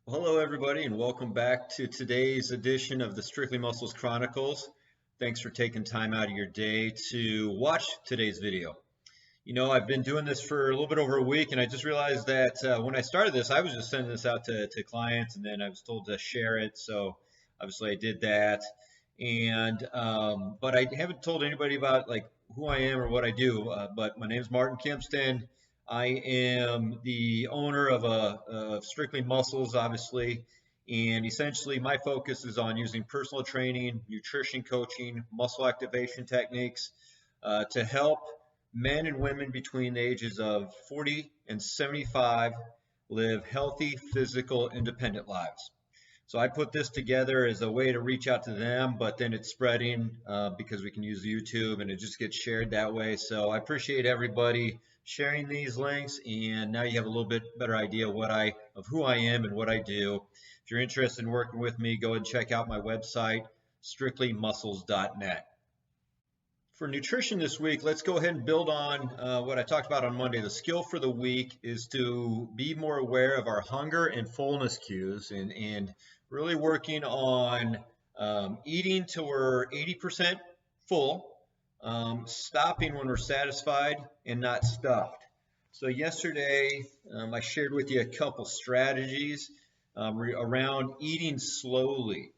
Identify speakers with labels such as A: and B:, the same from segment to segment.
A: Well, hello, everybody, and welcome back to today's edition of the Strictly Muscles Chronicles. Thanks for taking time out of your day to watch today's video. I've been doing this for a little bit over a week, and I just realized that when I started this, I was just sending this out to clients, and then I was told to share it. So obviously, I did that, but I haven't told anybody about like who I am or what I do. But my name is Martin Kempston. I am the owner of Strictly Muscles, obviously, and essentially my focus is on using personal training, nutrition coaching, muscle activation techniques to help men and women between the ages of 40 and 75 live healthy, physical, independent lives. So I put this together as a way to reach out to them, but then it's spreading because we can use YouTube and it just gets shared that way. So I appreciate everybody sharing these links, and now you have a little bit better idea of who I am and what I do. If you're interested in working with me, go ahead and check out my website, strictlymuscles.net. For nutrition this week, let's go ahead and build on what I talked about on Monday. The skill for the week is to be more aware of our hunger and fullness cues and really working on eating till we're 80% full, stopping when we're satisfied and not stuffed. So yesterday, I shared with you a couple strategies around eating slowly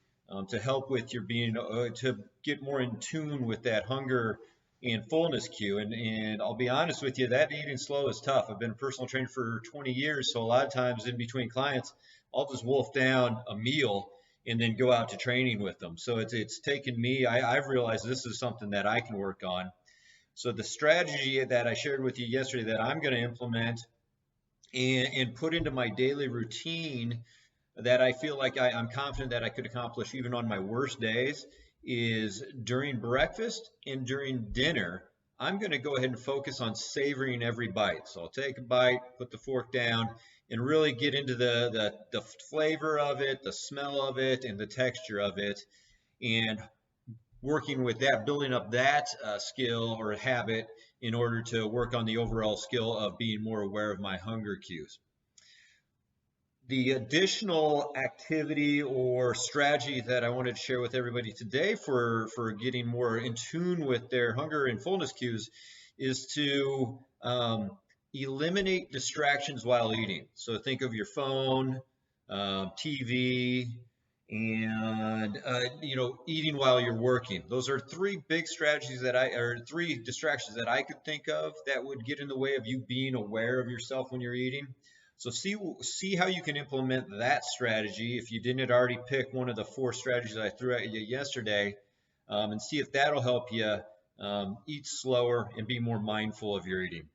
A: to help with your being to get more in tune with that hunger and fullness cue. And I'll be honest with you, that eating slow is tough. I've been a personal trainer for 20 years, so a lot of times in between clients, I'll just wolf down a meal and then go out to training with them. So it's taken me. I've realized this is something that I can work on. So the strategy that I shared with you yesterday that I'm going to implement and put into my daily routine that I feel like I'm confident that I could accomplish even on my worst days is during breakfast and during dinner, I'm going to go ahead and focus on savoring every bite. So I'll take a bite, put the fork down, and really get into the flavor of it, the smell of it, and the texture of it. And working with that, building up that skill or habit in order to work on the overall skill of being more aware of my hunger cues. The additional activity or strategy that I wanted to share with everybody today for getting more in tune with their hunger and fullness cues is to eliminate distractions while eating. So think of your phone, TV, and eating while you're working. Those are three big strategies three distractions that I could think of that would get in the way of you being aware of yourself when you're eating. So see how you can implement that strategy if you didn't already pick one of the four strategies I threw at you yesterday, and see if that'll help you eat slower and be more mindful of your eating.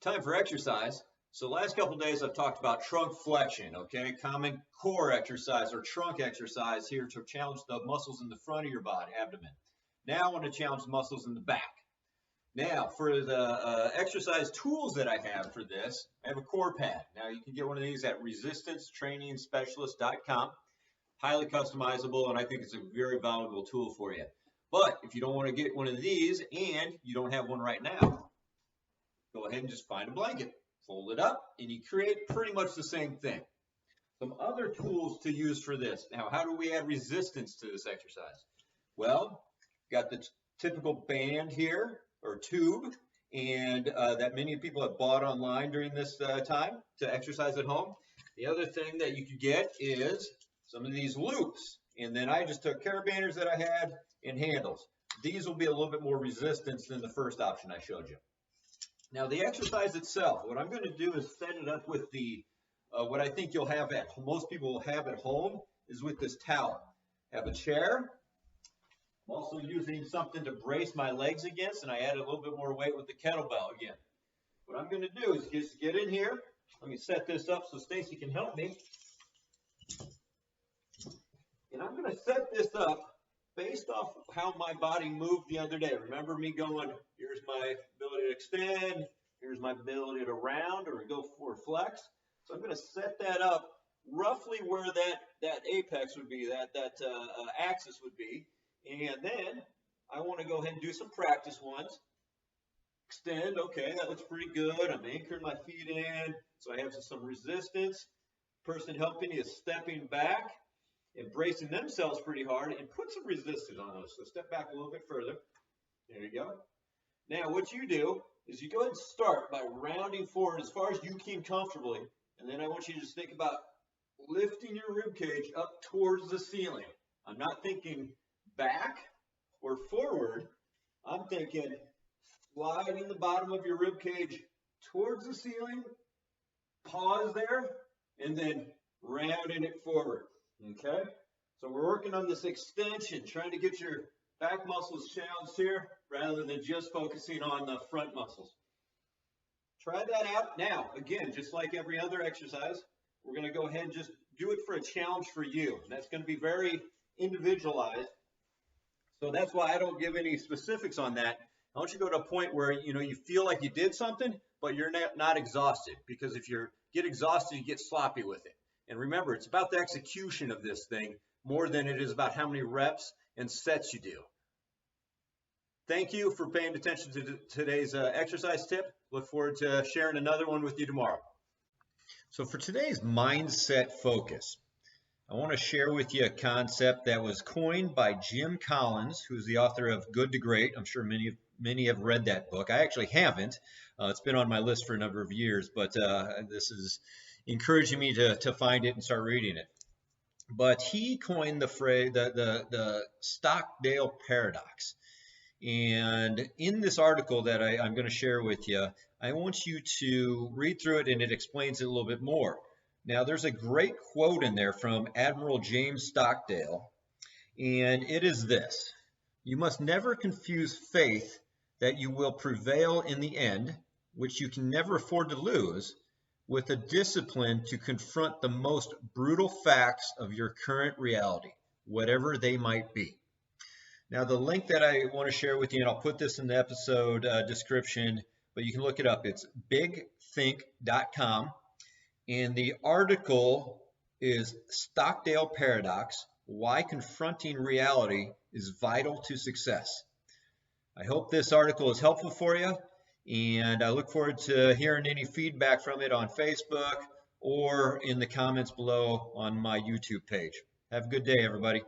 A: Time for exercise. So last couple days I've talked about trunk flexion, okay? Common core exercise or trunk exercise here to challenge the muscles in the front of your body, abdomen. Now I want to challenge the muscles in the back. Now, for the exercise tools that I have for this, I have a core pad. Now, you can get one of these at resistancetrainingspecialist.com. Highly customizable, and I think it's a very valuable tool for you. But if you don't want to get one of these and you don't have one right now, go ahead and just find a blanket, fold it up, and you create pretty much the same thing. Some other tools to use for this. Now, how do we add resistance to this exercise? Well, got the typical band here, or tube, and that many people have bought online during this time to exercise at home. The other thing that you could get is some of these loops, and then I just took carabiners that I had and handles. These will be a little bit more resistance than the first option I showed you. Now the exercise itself, what I'm going to do is set it up with the what I think most people will have at home is with this towel. Have a chair. I'm also using something to brace my legs against, and I added a little bit more weight with the kettlebell again. What I'm going to do is just get in here. Let me set this up so Stacy can help me. And I'm going to set this up based off how my body moved the other day. Remember me going, here's my ability to extend, here's my ability to round or go for flex. So I'm going to set that up roughly where that apex would be, that axis would be. And then I want to go ahead and do some practice ones. Extend, okay, that looks pretty good. I'm anchoring my feet in, so I have some resistance. Person helping you is stepping back and bracing themselves pretty hard, and put some resistance on those. So step back a little bit further. There you go. Now what you do is you go ahead and start by rounding forward as far as you can comfortably, and then I want you to just think about lifting your rib cage up towards the ceiling. I'm not thinking back or forward. I'm thinking sliding the bottom of your rib cage towards the ceiling, pause there, and then rounding it forward. Okay? So we're working on this extension, trying to get your back muscles challenged here rather than just focusing on the front muscles. Try that out. Now, again, just like every other exercise, we're going to go ahead and just do it for a challenge for you. That's going to be very individualized. So that's why I don't give any specifics on that. I want you to go to a point where you feel like you did something, but you're not exhausted. Because if you get exhausted, you get sloppy with it. And remember, it's about the execution of this thing more than it is about how many reps and sets you do. Thank you for paying attention to today's exercise tip. Look forward to sharing another one with you tomorrow. So for today's mindset focus, I want to share with you a concept that was coined by Jim Collins, who's the author of Good to Great. I'm sure many have read that book. I actually haven't. It's been on my list for a number of years, but this is encouraging me to find it and start reading it. But he coined the phrase, the Stockdale Paradox. And in this article that I'm going to share with you, I want you to read through it, and it explains it a little bit more. Now, there's a great quote in there from Admiral James Stockdale, and it is this: "You must never confuse faith that you will prevail in the end, which you can never afford to lose, with a discipline to confront the most brutal facts of your current reality, whatever they might be." Now, the link that I want to share with you, and I'll put this in the episode description, but you can look it up. It's bigthink.com. And the article is Stockdale Paradox: Why Confronting Reality is Vital to Success. I hope this article is helpful for you, and I look forward to hearing any feedback from it on Facebook or in the comments below on my YouTube page. Have a good day, everybody.